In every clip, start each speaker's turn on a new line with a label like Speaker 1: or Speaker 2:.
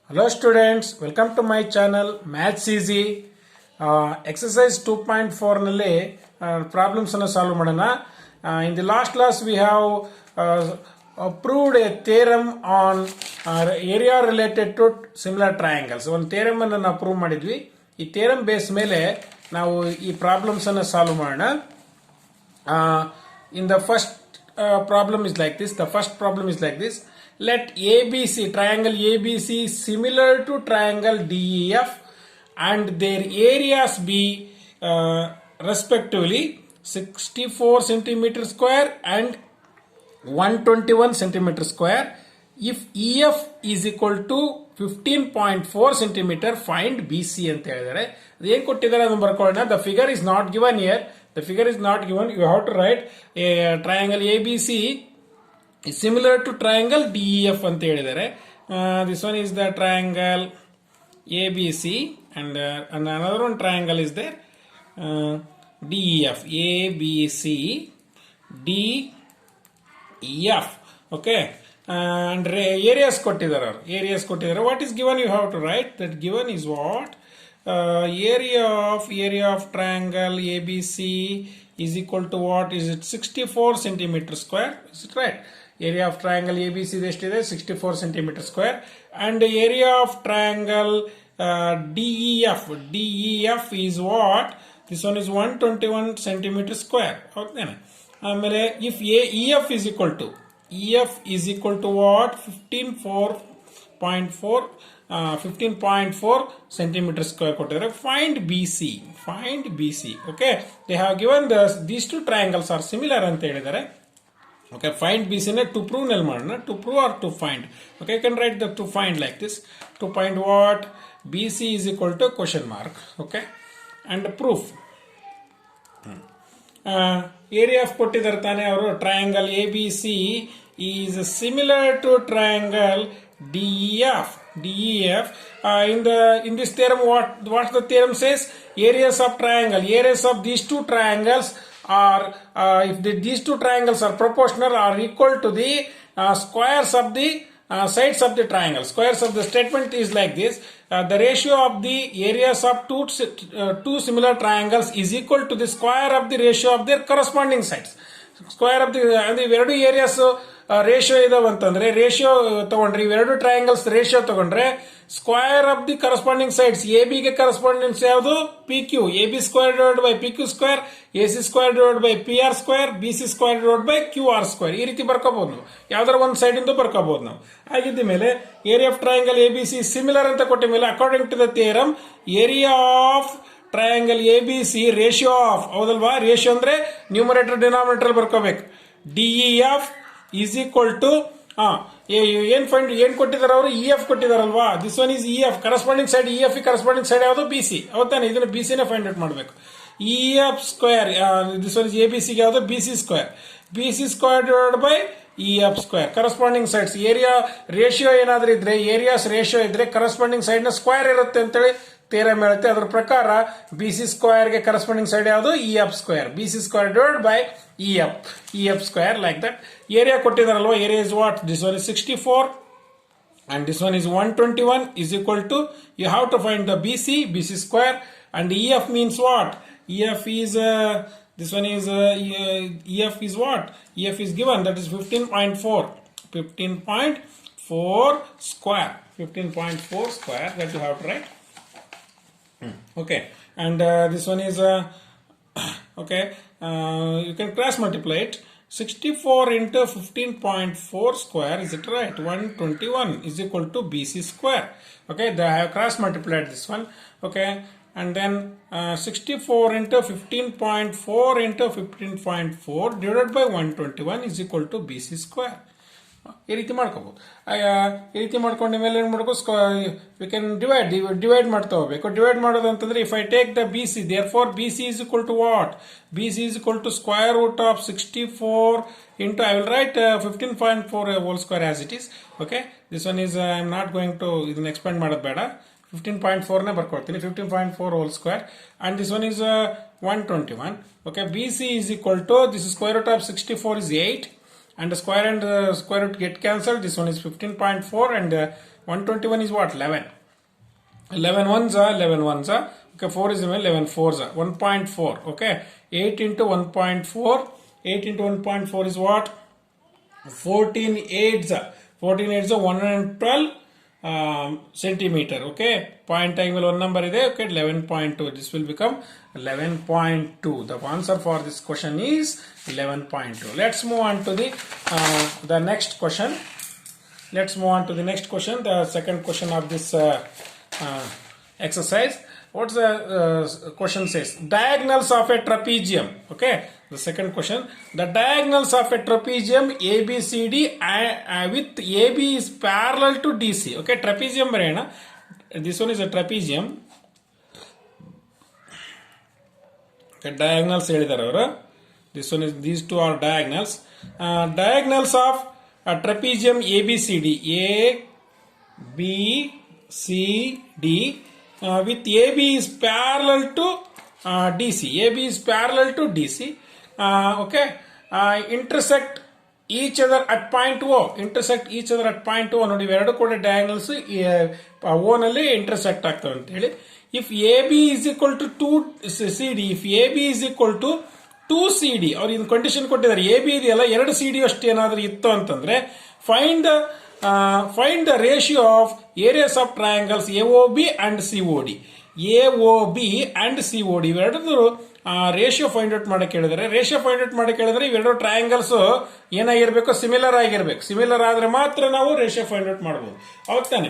Speaker 1: Hello students, welcome to my channel Maths Easy. Exercise 2.4 ನಲ್ಲಿ problems ಅನ್ನು solve ಮಾಡೋಣ. In the last class we have proved a theorem on area related to similar triangles. ಒಂದು theorem ಅನ್ನು ನಾವು prove ಮಾಡಿದ್ವಿ. ಈ theorem base ಮೇಲೆ ನಾವು ಈ problems ಅನ್ನು solve ಮಾಡೋಣ. In the first problem is like this. The first problem is like this. Let ABC, triangle ABC similar to triangle DEF and their areas be respectively 64 centimeter square and 121 centimeter square. If EF is equal to 15.4 centimeter, find BC ಅಂತ ಹೇಳಿದ್ದಾರೆ. ಏನು ಕೊಟ್ಟಿದ್ದಾರೆ ಅದನ್ನು ಬರ್ಕೊಳ್ಳೋಣ. The figure is not given here. The figure is not given. You have to write a triangle ABC is similar to triangle DEF ಅಂತ ಹೇಳಿದ್ದಾರೆ. This one is the triangle ABC and another one triangle is there DEF. ABC DEF. Okay. And areas ಕೊಟ್ಟಿದ್ದಾರೆ. Areas ಕೊಟ್ಟಿದ್ದಾರೆ. What is given you have to write. That given is what? Area of triangle ABC is equal to what? Is it 64 centimeter square? Is it right? Area of triangle ABC is 64 centimeter square, and the area of triangle DEF is what? This one is 121 centimeter square. Okay. If EF is equal to what? 15.4 centimeter square. Find BC. Okay, they have given these two triangles are similar anta helidare. Okay, find BC to prove to prove or to find. Okay, you can write the to find like this. To find what? BC is equal to question mark. Okay, and proof. Area of ಕೊಟ್ಟಿದ್ದಾರೆ ತಾನೆ ಅವರು. Triangle ABC is similar to triangle DEF. In this theorem, what the theorem says? Areas of these two triangles are if these two triangles are proportional or equal to the squares of the sides of the triangle. Squares of the statement is like this. The ratio of the areas of two similar triangles is equal to the square of the ratio of their corresponding sides. Square of the ಎರಡು areas ratio ಇದಾವೆ ಅಂತಂದ್ರೆ ratio ತಗೊಂಡ್ರೆ ಇವೆರಡು triangles ratio ತಗೊಂಡ್ರೆ square of the corresponding sides A ಬಿಗೆ correspondence ಯಾವುದು P Q. A B square divide by P Q square, A C square divide by P R square, B C square divide by Q R square. ಈ ರೀತಿ ಬರ್ಕೋಬಹುದು ನಾವು. ಯಾವ್ದಾರ ಒಂದು side ಇಂದ ಬರ್ಕೋಬಹುದು ನಾವು. ಆಗಿದ್ದ ಮೇಲೆ area of triangle A B C similar ಅಂತ ಕೊಟ್ಟ ಮೇಲೆ according to the theorem area of triangle A B C ratio of, ಹೌದಲ್ವಾ? ರೇಷಿಯೋ ಅಂದ್ರೆ ನ್ಯೂಮರೇಟರ್ ಡಿನಾಮಿನೇಟರ್ ಬರ್ಕೋಬೇಕು. ಡಿಇಎಫ್ is equal to ಏನ್ ಕೊಟ್ಟಿದ್ದಾರೆ ಅವರು? EF ಕೊಟ್ಟಿದಾರಲ್ವಾ? This one is EF. Corresponding side EF, corresponding side ಯಾವುದು? BC. ಅವತ್ತಾನೆ ಇದನ್ನ BC ನೇ ಫೈಂಡ್ ಔಟ್ ಮಾಡಬೇಕು. EF square, this one is ABC ಗೆ ಯಾವುದು? BC square. BC square divide by EF square. Corresponding sides area ratio ಏನಾದ್ರೂ ಇದ್ರೆ, areas ratio ಇದ್ರೆ ಕರಸ್ಪಾಂಡಿಂಗ್ ಸೈಡ್ ನ ಸ್ಕ್ವೇರ್ ಇರುತ್ತೆ ಅಂತೇಳಿ ಥಿಯರಮ್ ಹೇಳುತ್ತೆ. ಅದರ ಪ್ರಕಾರ BC ಸ್ಕ್ವೇರ್ ಗೆ ಕರಸ್ಪಾಂಡಿಂಗ್ ಸೈಡ್ ಯಾವುದು? EF square. BC square divide by EF square, like that. Area ಕೊಟ್ಟಿದಾರಲ್ವಾ? Area is what? This one is 64 and this one is 121 is equal to, you have to find the BC square, and EF means what? EF is this one is EF is what? EF is given, that is 15.4 square. 15.4 square that you have to write. Okay, and this one is okay, you can cross multiply it. 64 into 15.4 square, is it right? 121 is equal to BC square. Okay, I have cross multiplied this one. Okay, and then 64 into 15.4 into 15.4 divided by 121 is equal to BC square. ಈ ರೀತಿ ಮಾಡ್ಕೋಬಹುದು. ಈ ರೀತಿ ಮಾಡ್ಕೊಂಡ ಮೇಲೆ ಏನ್ ಮಾಡಬೇಕು? We can divide ಮಾಡ್ತಾ ಹೋಗ್ಬೇಕು. ಡಿವೈಡ್ ಮಾಡೋದು ಅಂತಂದ್ರೆ if I take the BC, therefore BC is equal to what? BC is equal to square root of 64 into, I will write 15.4 whole square as it is. Okay, this one is I am not going to ಇದನ್ನ expand ಮಾಡೋದು ಬೇಡ. 15.4 ನೇ ಬರ್ಕೊಳ್ತೀನಿ. 15.4 whole square, and this one is 121. Okay, BC is equal to, this is square root of 64 is 8. and the square root get cancelled. This one is 15.4 and 121 is what? 11. 11 ones are 11 ones are. Okay, 4 is 11 fours are 1.4. Okay, 8 into 1.4. 8 into 1.4 is what? 14 eights are 112 centimeter. Okay, point angle one number is there. Okay, 11.2. This will become 11.2. The answer for this question is 11.2. Let's move on to the next question. Let's move on to the next question, the second question of this exercise. What's the question says? Diagonals of a trapezium. Okay, the second question. The diagonals of a trapezium ABCD with AB is parallel to DC. Okay, trapezium barena. This one is a trapezium. Okay, diagonals helidare. This one is, these two are diagonals. Diagonals of a trapezium ABCD. A, B, C, D. With AB is parallel to DC. AB is parallel to DC. Okay. Intersect each other at point O. Intersect each other at point O. ನೋಡಿ ಇವೆರಡು ಕೂಡ diagonals O ನಲ್ಲಿ intersect ಆಗ್ತವೆ ಅಂತ ಹೇಳಿ. If AB is equal to 2 CD, if AB is equal to 2 CD, ಅವ್ರು ಇದು condition ಕೊಟ್ಟಿದ್ದಾರೆ. AB ಇದೆಯಲ್ಲ 2 CD ಅಷ್ಟು ಏನಾದರೂ ಇತ್ತು ಅಂತಂದ್ರೆ find the ratio of areas of triangles AOB and COD. AOB and COD ಇವೆರಡೂ ರೇಷಿಯೋ ಫೈಂಡ್ ಔಟ್ ಮಾಡಕ್ಕೆ ಹೇಳಿದರೆ, ರೇಷಿಯೋ ಫೈಂಡ್ ಔಟ್ ಮಾಡಕ್ಕೆ ಹೇಳಿದ್ರೆ ಇವೆರಡು ಟ್ರಯಾಂಗಲ್ಸ್ ಏನಾಗಿರ್ಬೇಕು? ಸಿಮಿಲರ್ ಆಗಿರ್ಬೇಕು. ಸಿಮಿಲರ್ ಆದ್ರೆ ಮಾತ್ರ ನಾವು ರೇಷಿಯೋ ಫೈಂಡ್ ಔಟ್ ಮಾಡಬಹುದು. ಹೌದು ತಾನೆ?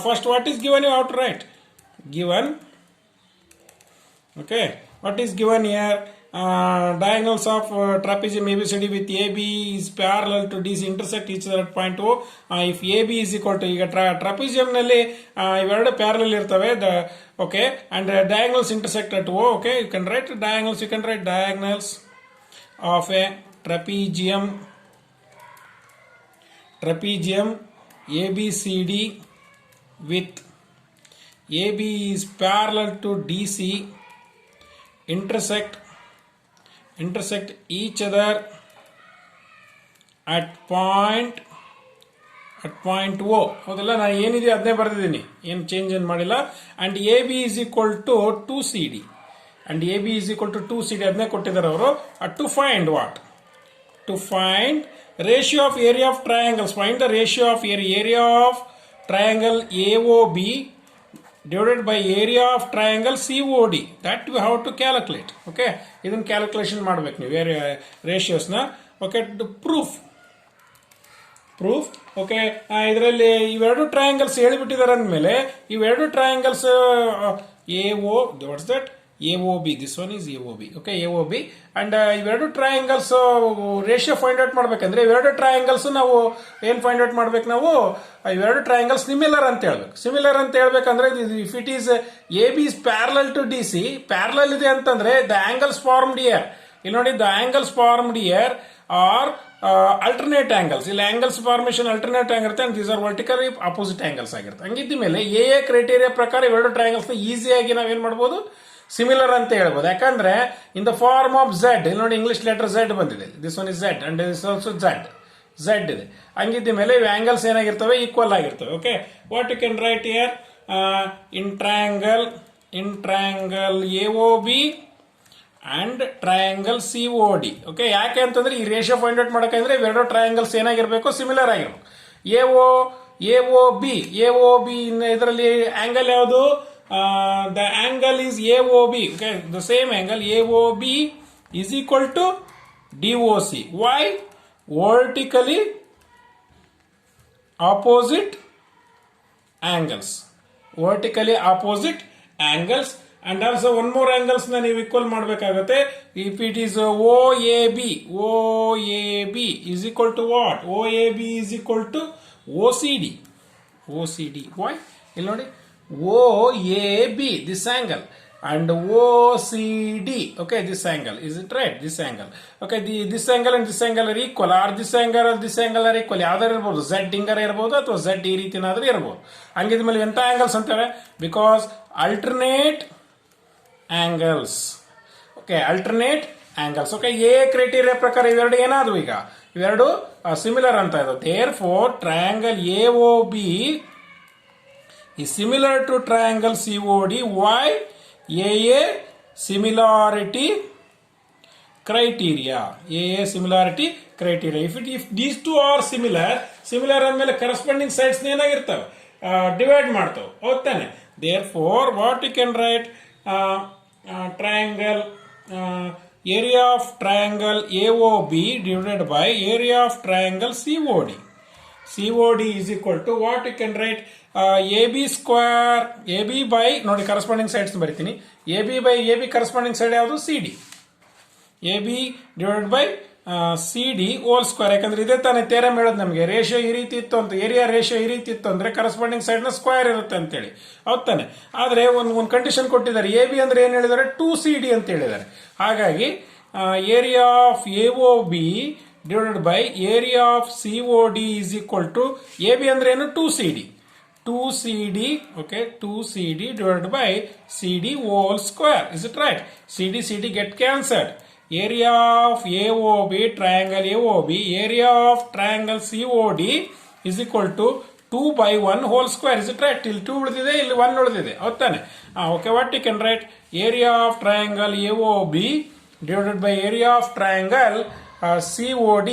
Speaker 1: First what is given you out right? Given, okay, what is given here? Diagonals of trapezium ABCD with AB is parallel to DC, intersect each other at point O. If AB is equal to, ಈಗ trapezium ನಲ್ಲಿ ಇವೆರಡು parallel ಇರ್ತವೆ. Okay, and diagonals intersect at O. Okay, you can write diagonals. You can write diagonals of a trapezium ABCD with AB is parallel to DC, intersect each other at point O. ಹೌದಲ್ಲ, ನಾನು ಏನಿದೆ ಅದನ್ನೇ ಬರೆದಿದ್ದೀನಿ, ಏನು change ಏನು ಮಾಡಿಲ್ಲ. And A B is equal to 2CD, and A B is equal to 2CD ಅದನ್ನೇ ಕೊಟ್ಟಿದ್ದಾರೆ ಅವರು. To find what? To find ratio of area of triangles. Find the ratio of area of triangle AOB divided by area of triangle COD. that we have to calculate. Okay, ಇದನ್ನ calculation ಮಾಡಬೇಕು ನೀವು ratios ನ. Okay, proof. Okay, ಇದರಲ್ಲಿ ಇವೆರಡು triangles ಹೇಳಿಬಿಟ್ಟಿದ್ದಾರೆ ಅಂದಮೇಲೆ ಇವೆರಡು triangles AO, what's that? AOB, this one is AOB. Okay, AOB, and ಇವೆರಡು triangles ratio find out ಮಾಡ್ಬೇಕಂದ್ರೆ ಇವೆರಡು ಟ್ರಯಾಂಗಲ್ಸ್ ನಾವು ಏನ್ ಫೈಂಡ್ ಔಟ್ ಮಾಡ್ಬೇಕು? ನಾವು ಇವೆರಡು ಟ್ರಯಾಂಗಲ್ಸ್ ಸಿಮಿಲರ್ ಅಂತ ಹೇಳ್ಬೇಕು. ಸಿಮಿಲರ್ ಅಂತ ಹೇಳ್ಬೇಕಂದ್ರೆ if it is AB is parallel to DC, parallel ಇದೆ ಅಂತಂದ್ರೆ ದ ಆಂಗಲ್ಸ್ ಫಾರ್ಮ್ಡ್ ಹಿಯರ್, ಇಲ್ಲಿ ನೋಡಿ, the angles formed here are alternate angles. ಇಲ್ಲಿ ಆಂಗಲ್ಸ್ ಫಾರ್ಮೇಶನ್ ಅಲ್ಟರ್ನೇಟ್ ಆಗಿರುತ್ತೆ, and these are vertical opposite angles ಆಗಿರುತ್ತೆ. ಹಂಗಿದ್ದ ಮೇಲೆ ಎ ಕ್ರೈಟೀರಿಯಾ ಪ್ರಕಾರ ಇವೆರಡು ಟ್ರಯಾಂಗಲ್ಸ್ ಈಸಿಯಾಗಿ ನಾವೇನ್ ಮಾಡ್ಬೋದು? ಸಿಮಿಲರ್ ಅಂತ ಹೇಳ್ಬೋದು. ಯಾಕಂದ್ರೆ in the form of Z, ಇಲ್ಲಿ ನೋಡಿ ಇಂಗ್ಲಿಷ್ ಲೆಟರ್ ಝೆಡ್ ಬಂದಿದೆ. This one is Z and this also Z ಇದೆ. ಹಂಗಿದ್ದ ಮೇಲೆ ಇವು ಆಂಗಲ್ಸ್ ಏನಾಗಿರ್ತವೆ? ಈಕ್ವಲ್ ಆಗಿರ್ತವೆ. Okay, what you can write here? In triangle AOB and triangle COD. Okay, ಯಾಕೆ ಅಂತಂದ್ರೆ ಈ ರೇಷಿಯೋ ಫೈಂಡ್ ಔಟ್ ಮಾಡಕಂದ್ರೆ ಇವೆರಡು ಟ್ರಯಾಂಗಲ್ಸ್ ಏನಾಗಿರ್ಬೇಕು? ಸಿಮಿಲರ್ ಆಗಿರ್ಬೇಕು. AOB ಇದರಲ್ಲಿ ಆಂಗಲ್ ಯಾವುದು? The angle is AOB. Okay, the same angle AOB is equal to DOC. Why? Vertically opposite angles. And also one more angles na ನೀವು equal ಮಾಡಬೇಕಾಗುತ್ತೆ. If it is OAB is equal to what? OAB is equal to OCD. Why? ಇಲ್ಲಿ ನೋಡಿ, OAB, this angle, and OCD, okay, this angle, is it right? This angle, okay, this angle and this angle are equal, or this angle or this angle are equal. ಯಾವ್ದಾರು ಇರ್ಬೋದು, Z ಹಿಂಗಾರ ಇರ್ಬೋದು ಅಥವಾ Z ಈ ರೀತಿನಾದ್ರೂ ಇರ್ಬೋದು. ಹಂಗಿದ್ಮೇಲೆ ಎಂತ angles ಅಂತಾರೆ? Because alternate angles. Okay, alternate angles. Okay, A criteria ಪ್ರಕಾರ ಇವೆರಡು ಏನಾದ್ರು ಈಗ ಇವೆರಡು ಸಿಮಿಲರ್ ಅಂತ ಇದೆ. Therefore triangle AOB is similar to triangle COD. Why? AA similarity criteria. AA similarity criteria. If these two are similar ಅಂದಮೇಲೆ corresponding sides ಏನಾಗಿರ್ತವೆ, divide ಮಾಡ್ತವೆ, ಹೌದಾನೆ. Therefore what you can write, triangle, area of triangle AOB divided by area of triangle COD. COD is equal to what you can write, AB square, AB by ನೋಡಿ corresponding sides ಬರೀತೀನಿ, AB by AB corresponding side ಯಾವುದು, CD. AB divided by CD whole square. ಯಾಕಂದ್ರೆ ಇದೇ ತಾನೇ theorem ಹೇಳೋದು ನಮಗೆ, ratio ಈ ರೀತಿ ಇತ್ತು ಅಂತ, ಏರಿಯಾ ರೇಷಿಯೋ ಈ ರೀತಿ ಇತ್ತು ಅಂದ್ರೆ ಕರೆಸ್ಪಾಂಡಿಂಗ್ ಸೈಡ್ ನ ಸ್ಕ್ವೇರ್ ಇರುತ್ತೆ ಅಂತೇಳಿ, ಹೌದ್ ತಾನೆ. ಆದ್ರೆ ಒಂದು ಕಂಡೀಷನ್ ಕೊಟ್ಟಿದ್ದಾರೆ, AB ಅಂದ್ರೆ ಏನ್ ಹೇಳಿದ್ದಾರೆ, 2CD ಅಂತ ಹೇಳಿದ್ದಾರೆ. ಹಾಗಾಗಿ area of AOB divided by area of COD is equal to, AB ಅಂದ್ರೆ ಏನು, 2CD, okay, 2CD divided by CD whole square. Is it right? CD get cancelled. Area of AOB, triangle AOB, area of triangle COD is equal to 2 by 1 whole square. Is it right? Till 2 ಉಳಿದಿದೆ, ಇಲ್ಲಿ 1 ಉಳಿದಿದೆ, ಹೌದಾನೆ. Okay, what you can write, area of triangle AOB divided by area of triangle COD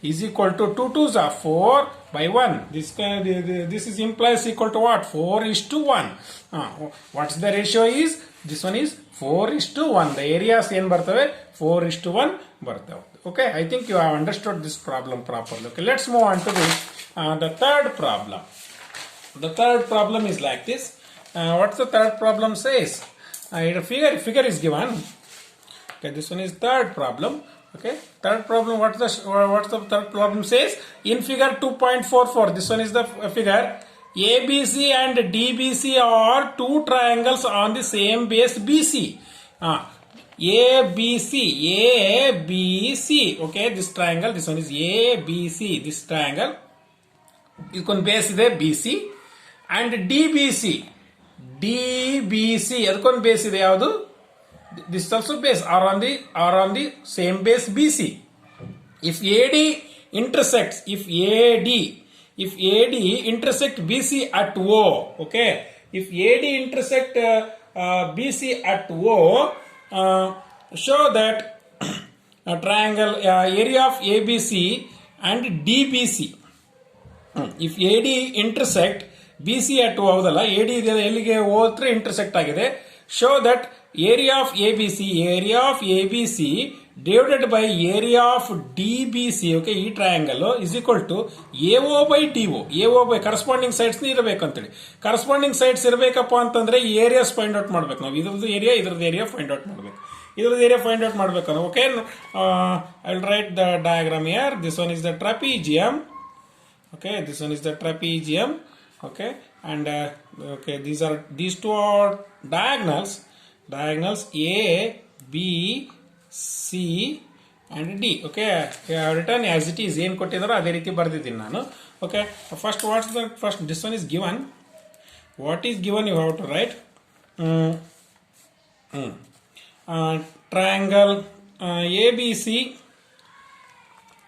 Speaker 1: is equal to 2 2s are 4 by 1. This is implies equal to what? 4:1. What's the ratio is? This one is 4:1. The areas ಏನ್ ಬರ್ತವೆ, 4:1 ಬರ್ತವೆ. Okay, I think you have understood this problem properly. Okay, let's move on to the third problem. The third problem is like this. What's the third problem says? Figure is given. Okay, this one is third problem. Okay, third problem, what's the third problem says? In figure 2.44, this one is the figure. ABC and DBC are two triangles on the same base BC. ABC, okay, this triangle, this one is ABC, this triangle, ಇದಕ್ಕೊಂದು base ಇದೆ BC, and DBC ಅದಕ್ಕೊಂದು base ಇದೆ, ಯಾವುದು, this is also base, are on the same base BC. If AD intersects BC at O, okay, if AD intersect BC at O, show that triangle area of ABC and DBC. If AD intersect BC at O, ಹೌದಲ್ಲ, AD ಎಲ್ಲಿಗೆ ಹೋದ್ರೆ intersect ಆಗಿದೆ, show that area of ABC divided by area of DBC, okay, ಈ triangle is equal to AO by DO. AO by corresponding sides ಇರಬೇಕಂತೇಳಿ. corresponding sides ಇರಬೇಕಪ್ಪ ಅಂತಂದ್ರೆ ಈ areas find out ಮಾಡ್ಬೇಕು ನಾವು. ಇದ್ರದ್ದು ಏರಿಯಾ ಫೈಂಡ್ ಔಟ್ ಮಾಡ್ಬೇಕು. Okay, I will write the diagram here. This one is the trapezium. Okay, this one is the trapezium. Okay, and okay, these two are diagonals A, B, C and D. Okay, I have written as it is, ಏನು ಕೊಟ್ಟಿದ್ದಾರೋ ಅದೇ ರೀತಿ ಬರೆದಿದ್ದೀನಿ ನಾನು. Okay, first this one is given. What is given you have to write. Triangle ABC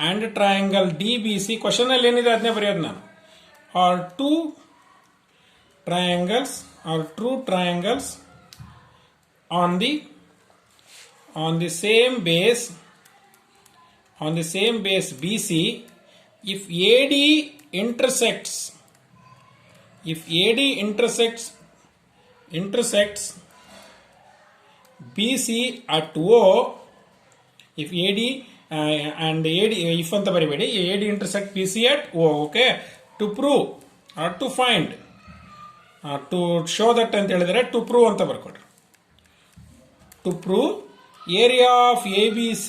Speaker 1: and triangle DBC, question ಅಲ್ಲಿ ಏನಿದೆ ಅದನ್ನೇ ಬರೆಯೋದು ನಾನು. are two triangles on the same base BC. If AD intersects BC at O, if AD and AD, if anta baribedi, AD intersect BC at O, okay, to prove or to find, to show that anta helidare, to prove anta barkodri. To prove area of ABC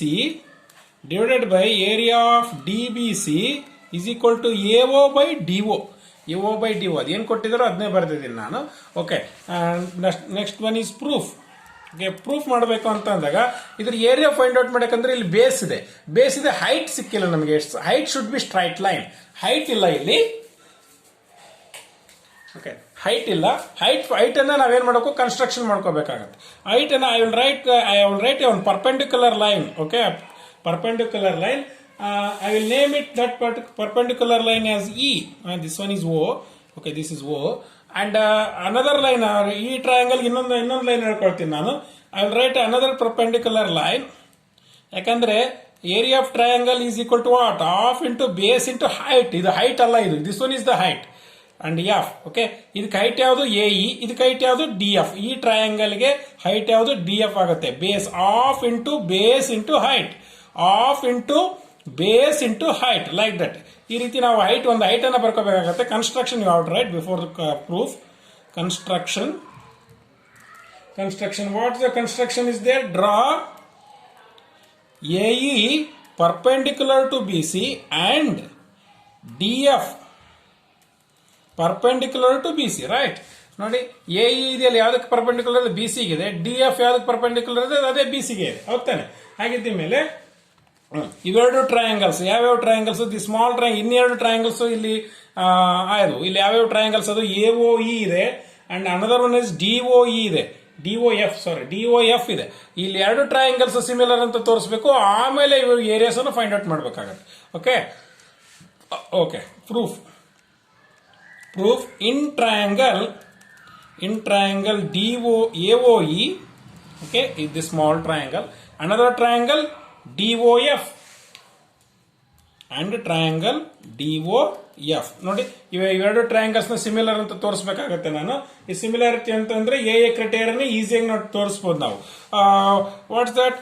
Speaker 1: divided by area of DBC is equal to AO by DO. ಅದೇನು ಕೊಟ್ಟಿದ್ದಾರೋ ಅದನ್ನೇ ಬರೆದಿದ್ದೀನಿ ನಾನು. Okay, next one is proof. Proof ಮಾಡಬೇಕು ಅಂತ ಅಂದಾಗ ಇದ್ರ area find out ಮಾಡಬೇಕಂದ್ರೆ ಇಲ್ಲಿ ಬೇಸ್ ಇದೆ, ಹೈಟ್ ಸಿಕ್ಕಿಲ್ಲ ನಮಗೆ. Height should be straight line. Height ಇಲ್ಲ ಇಲ್ಲಿ. ಓಕೆ, ಹೈಟ್ ಇಲ್ಲ. ಹೈಟ್ ಅನ್ನ ನಾವೇನ್ ಮಾಡಬೇಕು, ಕನ್ಸ್ಟ್ರಕ್ಷನ್ ಮಾಡ್ಕೋಬೇಕಾಗತ್ತೆ. ಹೈಟ್ ಅನ್ನ I will right one perpendicular line. Okay, perpendicular line. I will name it that perpendicular line as E. This one is O. Okay, this is O. And another line, ಈ triangle ಇನ್ನೊಂದು line ಹೇಳ್ಕೊಳ್ತೀನಿ ನಾನು. I will write another perpendicular line. ಯಾಕಂದ್ರೆ area of triangle is equal to what, of into base into height. ಇದು height ಅಲ್ಲ, ಇದು this one is the height and F. Okay, ಇದಕ್ಕೆ height ಯಾವುದು ಎಇ, ಇದಕ್ಕೆ ಹೈಟ್ ಯಾವುದು ಡಿ ಎಫ್. ಈ ಟ್ರಯಾಂಗಲ್ಗೆ ಹೈಟ್ ಯಾವುದು ಡಿ ಎಫ್ ಆಗುತ್ತೆ. Base of into base into height, of into base into height, like that. ಈ ರೀತಿ ನಾವು ಒಂದು ಹೈಟ್ ಅನ್ನ ಬರ್ಕೋಬೇಕಾಗುತ್ತೆ. Construction you have to write before the proof. Construction what the construction is there? Draw AE perpendicular to BC and DF perpendicular to BC, right? ನೋಡಿ, AE ಇದೆಯಲ್ಲ ಯಾವ್ದಕ್ಕೆ perpendicular ಇದೆ? BC ಗೆ ಇದೆ. DF ಯಾವ್ದಕ್ಕೆ ಪರ್ಪೆಂಡಿಕ್ಯುಲರ್ ಇದೆ? ಅದೇ BC ಗೆ ಇದೆ, ಹೌದಾನೆ? ಹಾಗಿದ್ದ ಮೇಲೆ ಇವೆರಡು ಟ್ರಯಾಂಗಲ್ಸ್ ಯಾವ್ಯಾವ ಟ್ರಯಾಂಗಲ್ಸ್? ದಿ ಸ್ಮಾಲ್ ಟ್ರಯಾಂಗಲ್, ಇನ್ನೆರಡು ಟ್ರಯಾಂಗಲ್ಸ್ ಇಲ್ಲಿ ಆಯ್ತು. ಇಲ್ಲಿ ಯಾವ್ಯಾವ ಟ್ರಯಾಂಗಲ್ಸ್? ಅದು AOE ಇದೆ and another one is DOE ಇದೆ. DOF ಇದೆ. ಇಲ್ಲಿ ಎರಡು ಟ್ರಯಾಂಗಲ್ಸ್ ಸಿಮಿಲರ್ ಅಂತ ತೋರಿಸಬೇಕು, ಆಮೇಲೆ ಇವರು ಏರಿಯಾಸ್ ಅನ್ನು ಫೈಂಡ್ ಔಟ್ ಮಾಡಬೇಕಾಗತ್ತೆ. Okay, proof in triangle AOE, okay, is the small triangle. Another triangle DOF and triangle DOF. ನೋಡಿ, ಇವೆರಡು ಟ್ರಯಾಂಗಲ್ಸ್ ನ ಸಿಮಿಲರ್ ಅಂತ ತೋರಿಸಬೇಕಾಗತ್ತೆ ನಾನು. ಈ ಸಿಮಿಲಾರಿಟಿ ಅಂತಂದ್ರೆ ಎ ಕ್ರೈಟೇರಿಯನ್ ಈಸಿಯಾಗಿ ನೋಡಿ ತೋರಿಸಬಹುದು ನಾವು. What's that?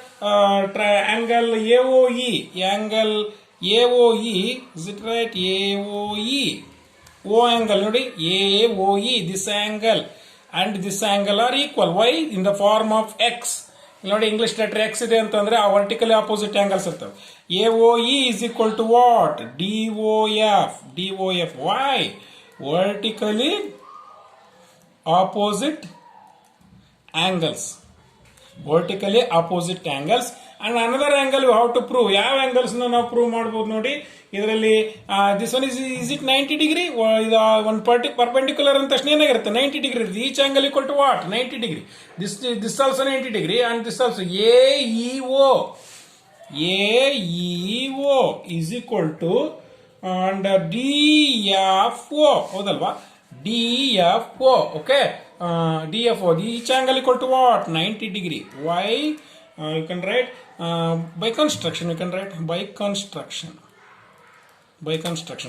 Speaker 1: Angle AOE, is it right? AOE, O angle ನೋಡಿ, AOE, this angle and this angle are equal. Why? In the form of X. ನೋಡಿ, ಇಂಗ್ಲಿಷ್ ಲೆಟರ್ ಎಕ್ಸ್ ಇದೆ ಅಂತಂದ್ರೆ ಆ ವರ್ಟಿಕಲಿ ಆಪೋಸಿಟ್ ಆಂಗಲ್ಸ್ ಇರ್ತವೆ. AOE is equal to what? DOF. Why? Vertically opposite angles. And another angle you have to prove. ಯಾವ angles ನಾವು prove ಮಾಡಬಹುದು ನೋಡಿ ಇದರಲ್ಲಿ. This one is it 90 degree? ಇದು ಒಂದು ಪರ್ಪೆಂಡಿಕ್ಯುಲರ್ ಅಂತ ತಕ್ಷಣ ಏನಾಗಿರುತ್ತೆ? 90 ಡಿಗ್ರಿ ಇರುತ್ತೆ. Each angle equal to what? 90 degree. This also 90 degree and this also. AEO is equal to and DFO, ಹೌದಲ್ವಾ? DFO, okay? DFO, each angle equal to what? 90 degree. Why? You can write by construction. By construction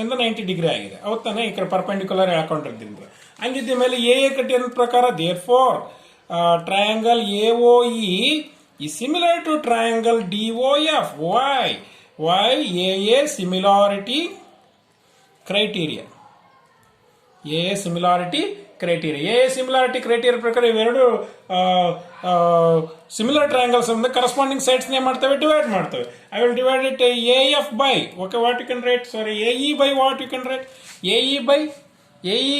Speaker 1: ಇಂದ 90 degree ಆಗಿದೆ, ಹೌದಾನೆ? ಈ ಕಡೆ perpendicular ಹಾಕೊಂಡಿದ್ದರಿಂದ ಹಂಗಿದ್ದ ಮೇಲೆ A ಕಟ್ಟಿದ ಪ್ರಕಾರ therefore triangle AOE is similar to triangle DOF. Why? AA similarity criteria. ಪ್ರಕಾರ ಇವೆರಡು similar triangles ಅಂದ್ರೆ ಕರೆಸ್ಪಾಂಡಿಂಗ್ ಸೈಡ್ಸ್ ನೇ ಮಾಡ್ತವೆ, ಡಿವೈಡ್ ಮಾಡ್ತವೆ. I will divide it AF by, okay, what you can write? Sorry, AE by what you can write? AE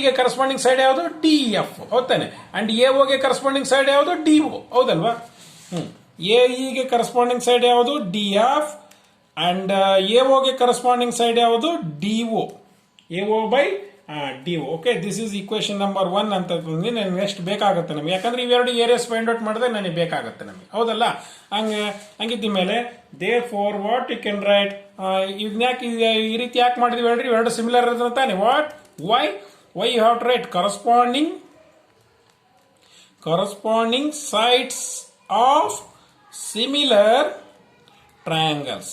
Speaker 1: ಗೆ corresponding side ಯಾವುದು? DF, ಹೌದಾನೆ? And AO ಗೆ corresponding side ಯಾವುದು? DO, ಹೌದಲ್ವಾ? AE ಗೆ corresponding side ಯಾವುದು? DF and AO ಗೆ corresponding side ಯಾವುದು? DO. AO by DO. Okay, this is equation number 1 ಅಂತ ನನಗೆ ನೆಕ್ಸ್ಟ್ ಬೇಕಾಗುತ್ತೆ ನಮಗೆ. ಯಾಕಂದ್ರೆ ಇವೆರಡು ಏರಿಯಾಸ್ ಫೈಂಡ್ ಔಟ್ ಮಾಡಿದ್ರೆ ನನಗೆ ಬೇಕಾಗುತ್ತೆ ನಮಗೆ, ಹೌದಲ್ಲ? ಹಂಗಿದ್ದ ಮೇಲೆ therefore what you can write? ಇದನ್ನ ಯಾಕೆ ಈ ರೀತಿ ಯಾಕೆ ಮಾಡಿದ್ವಿ ಹೇಳ್ರಿ? ಇವೆರಡು ಸಿಮಿಲರ್ ಇರೋದು ತಾನೆ. What? Why you have to write corresponding sides of similar triangles.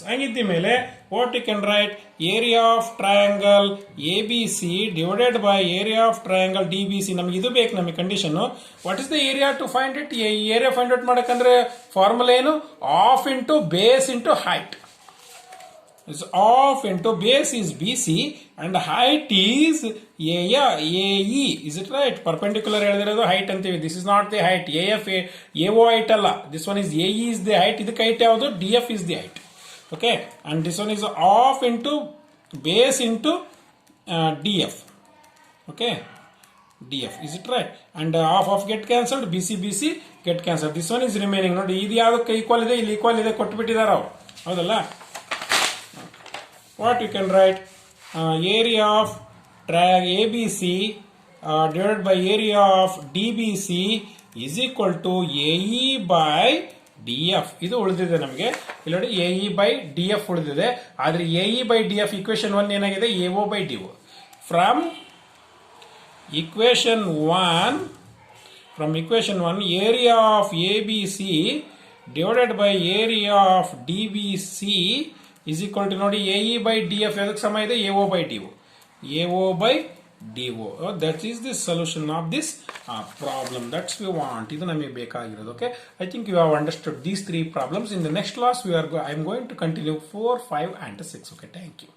Speaker 1: ಹಂಗಿದ್ದ ಮೇಲೆ what you can write? Area of triangle ABC divided by area of triangle DBC. ನಮಗೆ ಇದು ಬೇಕು, ನಮಗೆ condition. What is the area to find it? Area find out ಮಾಡಕಂದ್ರೆ formula ಏನು? Of into base into height. Off into base is BC and height is AE. Is it right? Perpendicular ಹೇಳಿದಿರೋದು height ಅಂತೀವಿ. This is not the height. AO height ಅಲ್ಲ. This one is AE is the height. ಇದಕ್ಕೆ height ಯಾವುದು? DF is the height. Okay, and this one is off into base into DF. Okay, DF, is it right? And half get cancelled, BC get cancelled. This one is remaining. ನೋಡಿ, ಇದು ಯಾವ್ದಕ್ಕೆ equal ಇದೆ? ಇಲ್ಲಿ equal ಇದೆ, ಕೊಟ್ಬಿಟ್ಟಿದ್ದಾರೆ ಅವರು, ಹೌದಲ್ಲ? What you can write? Area of triangle ABC divided by area of DBC is equal to AE by DF. ಇದು ಉಳಿದಿದೆ ನಮಗೆ ಇಲ್ಲಿ. AE by DF ಉಳಿದಿದೆ. ಆದ್ರೆ AE by DF ಈಕ್ವೇಶನ್ 1 ಏನಾಗಿದೆ? AO by DO. from equation 1 area of ABC divided by area of DBC is equal to ನೋಡಿ AE by DF ಎದಕ್ಕೆ ಸಮ ಇದೆ AO by DO AO by DO that is the solution of this problem that's we want ಇದು ನಮಗೆ ಬೇಕಾಗಿರೋದು okay I think you have understood these three problems in the next class I am going to continue 4 5 and 6 okay thank you